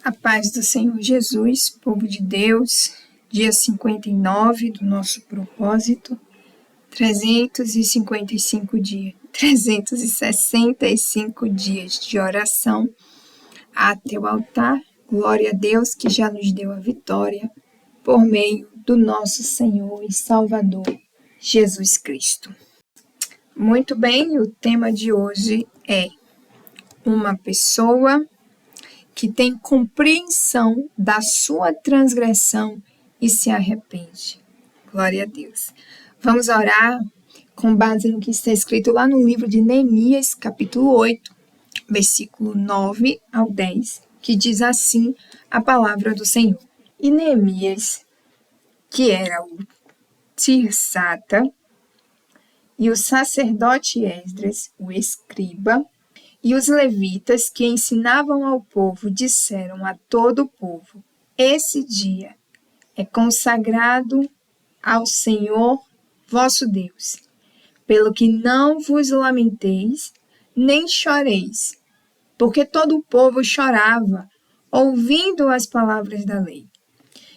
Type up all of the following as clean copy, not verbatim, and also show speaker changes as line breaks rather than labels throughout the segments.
A paz do Senhor Jesus, povo de Deus, dia 59 do nosso propósito, 365 dias, 365 dias de oração até o altar. Glória a Deus que já nos deu a vitória por meio do nosso Senhor e Salvador, Jesus Cristo. Muito bem, o tema de hoje é uma pessoa que tem compreensão da sua transgressão e se arrepende. Glória a Deus. Vamos orar com base no que está escrito lá no livro de Neemias, capítulo 8, versículo 9 ao 10, que diz assim a palavra do Senhor. E Neemias, que era o Tirsata, e o sacerdote Esdras, o escriba, e os levitas que ensinavam ao povo disseram a todo o povo: esse dia é consagrado ao Senhor vosso Deus, pelo que não vos lamenteis, nem choreis, porque todo o povo chorava, ouvindo as palavras da lei.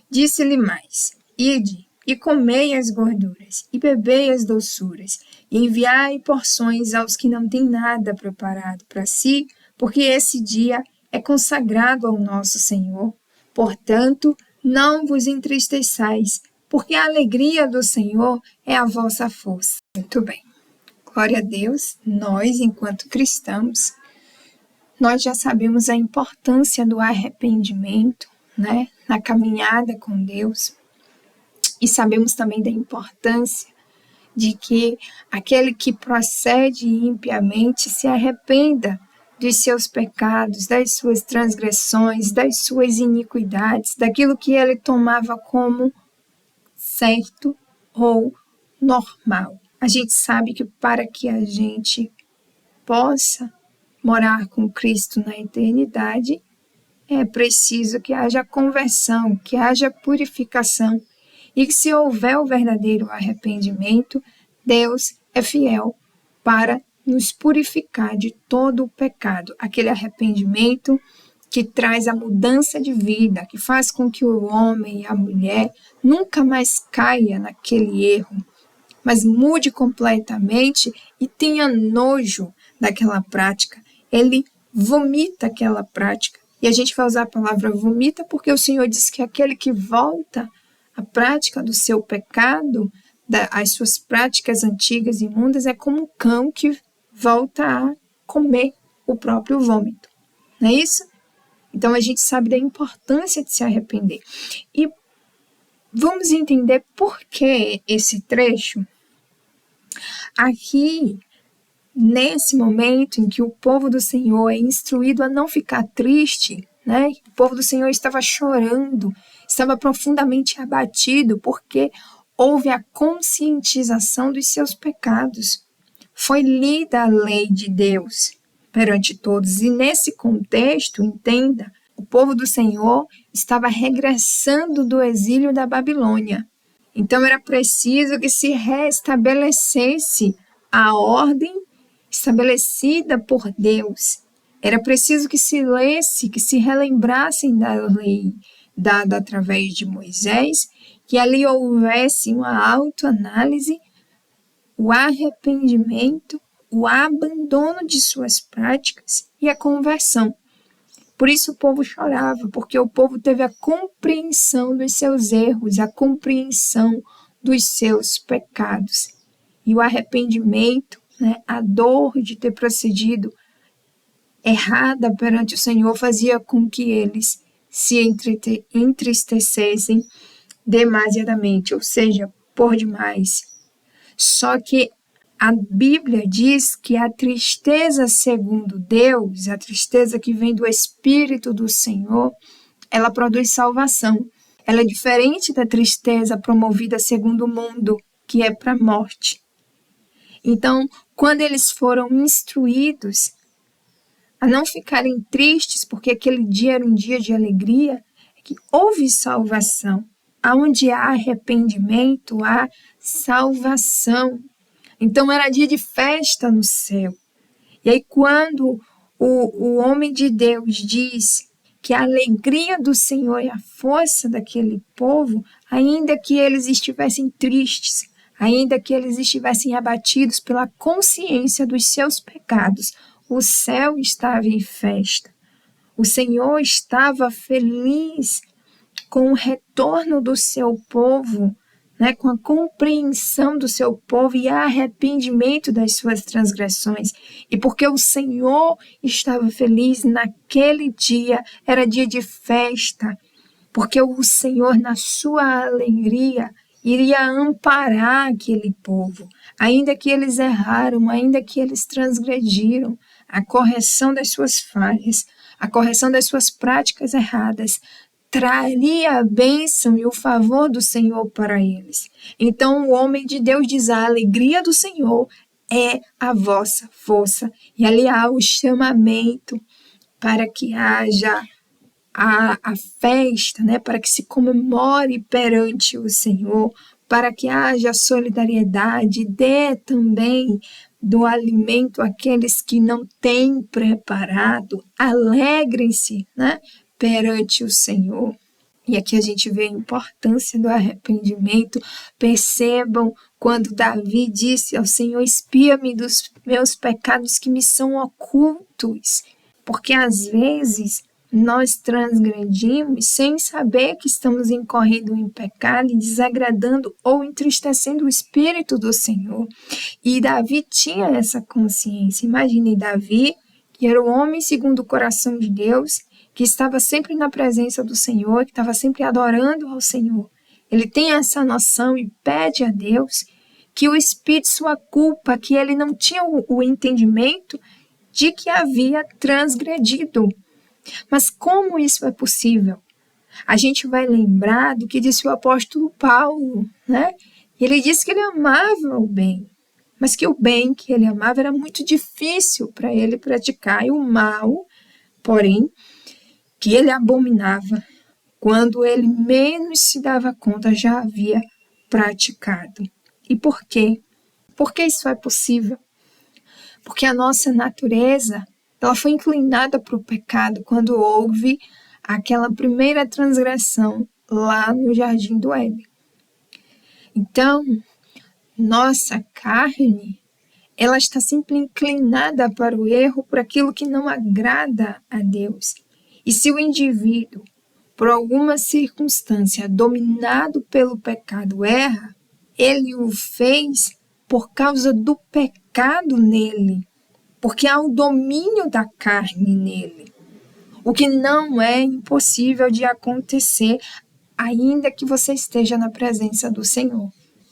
Disse-lhe mais: ide e comei as gorduras, e bebei as doçuras, e enviai porções aos que não têm nada preparado para si, porque esse dia é consagrado ao nosso Senhor. Portanto, não vos entristeçais, porque a alegria do Senhor é a vossa força. Muito bem. Glória a Deus, nós, enquanto cristãos, nós já sabemos a importância do arrependimento, né, na caminhada com Deus. E sabemos também da importância de que aquele que procede impiamente se arrependa dos seus pecados, das suas transgressões, das suas iniquidades, daquilo que ele tomava como certo ou normal. A gente sabe que para que a gente possa morar com Cristo na eternidade, é preciso que haja conversão, que haja purificação, e que se houver o verdadeiro arrependimento, Deus é fiel para nos purificar de todo o pecado. Aquele arrependimento que traz a mudança de vida, que faz com que o homem e a mulher nunca mais caia naquele erro, mas mude completamente e tenha nojo daquela prática. Ele vomita aquela prática. E a gente vai usar a palavra vomita porque o Senhor diz que aquele que volta à prática do seu pecado, as suas práticas antigas e imundas, é como um cão que volta a comer o próprio vômito. Não é isso? Então a gente sabe da importância de se arrepender. E vamos entender por que esse trecho. Aqui, nesse momento em que o povo do Senhor é instruído a não ficar triste, né? O povo do Senhor estava chorando, estava profundamente abatido, porque houve a conscientização dos seus pecados. Foi lida a lei de Deus perante todos. E nesse contexto, entenda, o povo do Senhor estava regressando do exílio da Babilônia. Então era preciso que se restabelecesse a ordem estabelecida por Deus. Era preciso que se lesse, que se relembrassem da lei dada através de Moisés, que ali houvesse uma autoanálise, o arrependimento, o abandono de suas práticas e a conversão. Por isso o povo chorava, porque o povo teve a compreensão dos seus erros, a compreensão dos seus pecados. E o arrependimento, né, a dor de ter procedido errada perante o Senhor, fazia com que eles se entristecessem demasiadamente, ou seja, por demais. Só que a Bíblia diz que a tristeza segundo Deus, a tristeza que vem do Espírito do Senhor, ela produz salvação. Ela é diferente da tristeza promovida segundo o mundo, que é para a morte. Então, quando eles foram instruídos a não ficarem tristes, porque aquele dia era um dia de alegria, é que houve salvação. Aonde há arrependimento, há salvação. Então era dia de festa no céu. E aí quando o homem de Deus diz que a alegria do Senhor é a força daquele povo, ainda que eles estivessem tristes, ainda que eles estivessem abatidos pela consciência dos seus pecados, o céu estava em festa. O Senhor estava feliz com o retorno do seu povo, né, com a compreensão do seu povo e arrependimento das suas transgressões. E porque o Senhor estava feliz naquele dia, era dia de festa, porque o Senhor, na sua alegria, iria amparar aquele povo, ainda que eles erraram, ainda que eles transgrediram, a correção das suas falhas, a correção das suas práticas erradas, traria a bênção e o favor do Senhor para eles. Então o homem de Deus diz: a alegria do Senhor é a vossa força. E ali há o chamamento para que haja a festa, né? Para que se comemore perante o Senhor, para que haja solidariedade, dê também do alimento àqueles que não têm preparado, alegrem-se, né? Perante o Senhor. E aqui a gente vê a importância do arrependimento. Percebam quando Davi disse ao Senhor: expia-me dos meus pecados que me são ocultos. Porque às vezes nós transgredimos sem saber que estamos incorrendo em pecado e desagradando ou entristecendo o Espírito do Senhor. E Davi tinha essa consciência. Imagine Davi, que era o homem segundo o coração de Deus, que estava sempre na presença do Senhor, que estava sempre adorando ao Senhor. Ele tem essa noção e pede a Deus que o Espírito sua culpa, que ele não tinha o entendimento de que havia transgredido. Mas como isso é possível? A gente vai lembrar do que disse o apóstolo Paulo, né? Ele disse que ele amava o bem, mas que o bem que ele amava era muito difícil para ele praticar, e o mal, porém, que ele abominava, quando ele menos se dava conta, já havia praticado. E por quê? Por que isso é possível? Porque a nossa natureza, ela foi inclinada para o pecado quando houve aquela primeira transgressão lá no Jardim do Éden. Então, nossa carne, ela está sempre inclinada para o erro, por aquilo que não agrada a Deus. E se o indivíduo, por alguma circunstância, dominado pelo pecado, erra, ele o fez por causa do pecado nele, porque há o domínio da carne nele, o que não é impossível de acontecer, ainda que você esteja na presença do Senhor.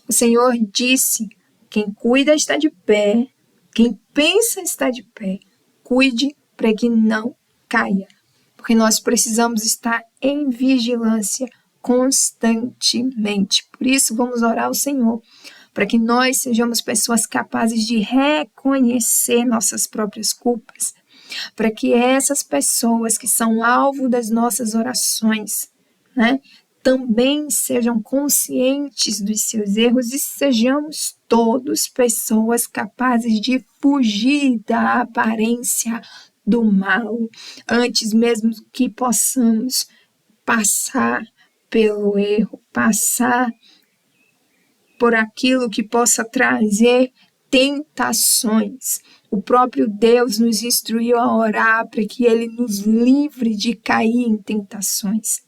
O Senhor disse: quem cuida está de pé, quem pensa está de pé, cuide para que não caia, porque nós precisamos estar em vigilância constantemente. Por isso, vamos orar ao Senhor, para que nós sejamos pessoas capazes de reconhecer nossas próprias culpas, para que essas pessoas que são alvo das nossas orações, né, também sejam conscientes dos seus erros e sejamos todos pessoas capazes de fugir da aparência do mal, antes mesmo que possamos passar pelo erro, passar por aquilo que possa trazer tentações. O próprio Deus nos instruiu a orar para que Ele nos livre de cair em tentações.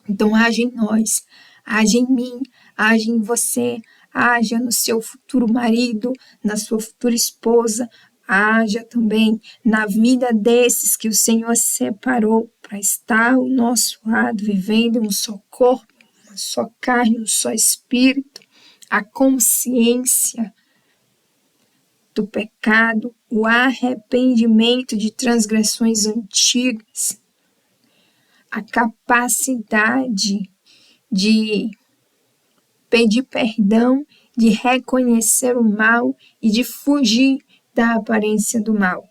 Então, haja em nós, haja em mim, haja em você, haja no seu futuro marido, na sua futura esposa, haja também na vida desses que o Senhor separou para estar ao nosso lado, vivendo um só corpo, uma só carne, um só espírito, a consciência do pecado, o arrependimento de transgressões antigas, a capacidade de pedir perdão, de reconhecer o mal e de fugir da aparência do mal,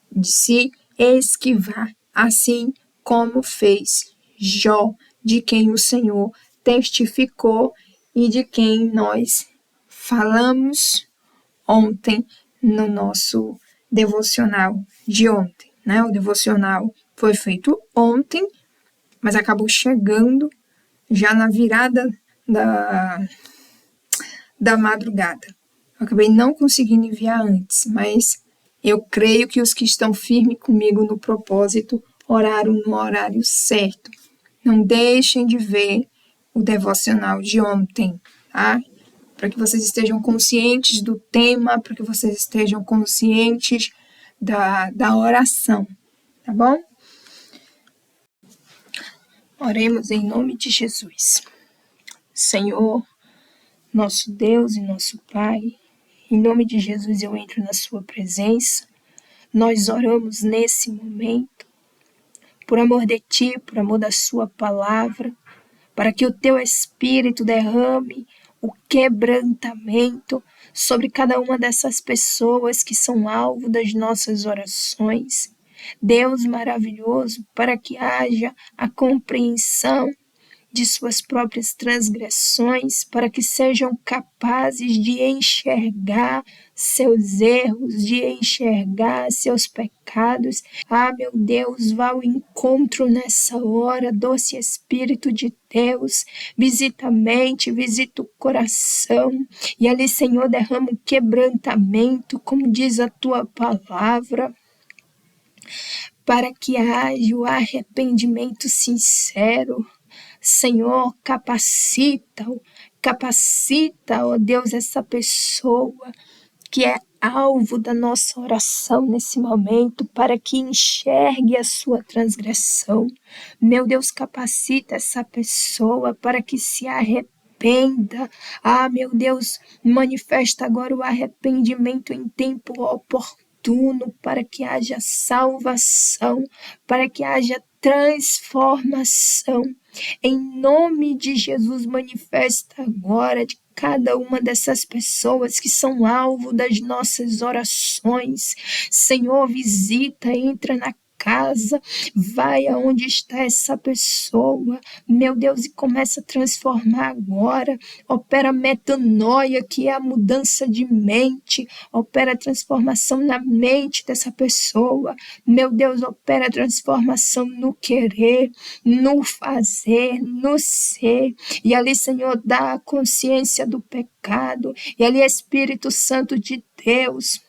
de se esquivar, assim como fez Jó, de quem o Senhor testificou e de quem nós falamos ontem no nosso devocional de ontem, né? O devocional foi feito ontem, mas acabou chegando já na virada da madrugada. Eu acabei não conseguindo enviar antes, mas eu creio que os que estão firmes comigo no propósito oraram no horário certo. Não deixem de ver o devocional de ontem, tá? Para que vocês estejam conscientes do tema, para que vocês estejam conscientes da oração, tá bom? Oremos em nome de Jesus. Senhor, nosso Deus e nosso Pai, em nome de Jesus eu entro na sua presença. Nós oramos nesse momento, por amor de Ti, por amor da sua palavra, para que o Teu Espírito derrame o quebrantamento sobre cada uma dessas pessoas que são alvo das nossas orações. Deus maravilhoso, para que haja a compreensão de suas próprias transgressões, para que sejam capazes de enxergar seus erros, de enxergar seus pecados. Ah, meu Deus, vá ao encontro nessa hora, doce Espírito de Deus, visita a mente, visita o coração, e ali, Senhor, derrama um quebrantamento, como diz a Tua palavra, para que haja o arrependimento sincero. Senhor, capacita, ó Deus, essa pessoa que é alvo da nossa oração nesse momento, para que enxergue a sua transgressão. Meu Deus, capacita essa pessoa para que se arrependa. Ah, meu Deus, manifesta agora o arrependimento em tempo oportuno, para que haja salvação, para que haja transformação. Em nome de Jesus, manifesta agora de cada uma dessas pessoas que são alvo das nossas orações. Senhor, visita, entra na casa, vai aonde está essa pessoa, meu Deus, e começa a transformar agora. Opera metanoia, que é a mudança de mente, opera a transformação na mente dessa pessoa. Meu Deus, opera a transformação no querer, no fazer, no ser. E ali, Senhor, dá a consciência do pecado. E ali, Espírito Santo de Deus,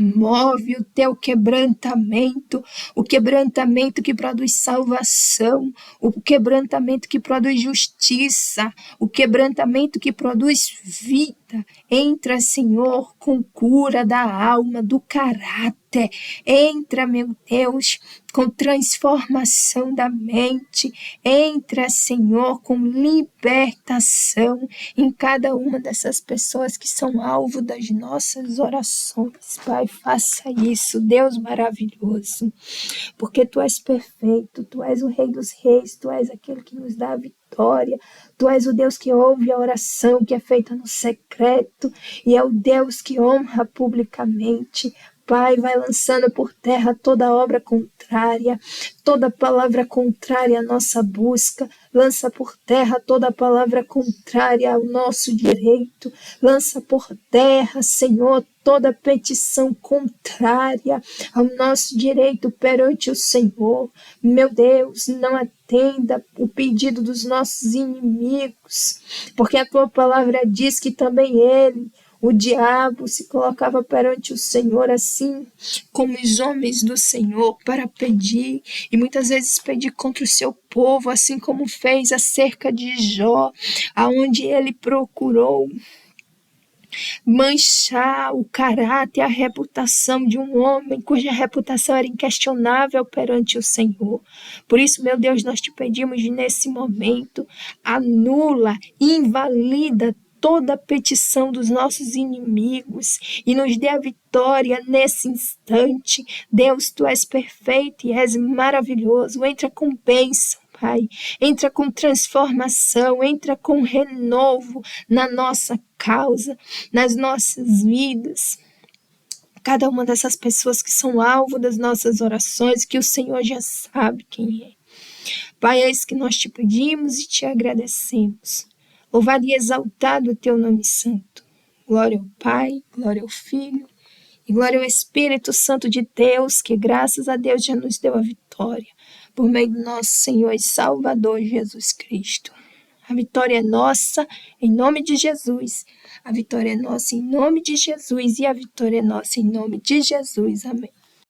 move o teu quebrantamento, o quebrantamento que produz salvação, o quebrantamento que produz justiça, o quebrantamento que produz vida. Entra, Senhor, com cura da alma, do caráter. Entra, meu Deus, com transformação da mente. Entra, Senhor, com libertação em cada uma dessas pessoas que são alvo das nossas orações. Pai, faça isso, Deus maravilhoso, porque Tu és perfeito, Tu és o Rei dos Reis, Tu és aquele que nos dá a vitória, Tu és o Deus que ouve a oração que é feita no secreto, e é o Deus que honra publicamente. Pai, vai lançando por terra toda obra contrária, toda palavra contrária à nossa busca, lança por terra toda palavra contrária ao nosso direito, lança por terra, Senhor, toda petição contrária ao nosso direito perante o Senhor. Meu Deus, não atenda o pedido dos nossos inimigos, porque a Tua palavra diz que também o diabo se colocava perante o Senhor assim como os homens do Senhor para pedir, e muitas vezes pedir contra o seu povo, assim como fez acerca de Jó, aonde ele procurou manchar o caráter, a reputação de um homem cuja reputação era inquestionável perante o Senhor. Por isso, meu Deus, nós te pedimos nesse momento, anula, invalida toda a petição dos nossos inimigos e nos dê a vitória nesse instante. Deus, Tu és perfeito e és maravilhoso. Entra com bênção, Pai. Entra com transformação, entra com renovo na nossa causa, nas nossas vidas. Cada uma dessas pessoas que são alvo das nossas orações, que o Senhor já sabe quem é. Pai, é isso que nós te pedimos e te agradecemos. Louvado e exaltado o Teu nome santo. Glória ao Pai, glória ao Filho E glória ao Espírito Santo de Deus, que graças a Deus já nos deu a vitória, por meio do nosso Senhor e Salvador Jesus Cristo. A vitória é nossa, em nome de Jesus. A vitória é nossa, em nome de Jesus. E a vitória é nossa, em nome de Jesus. Amém.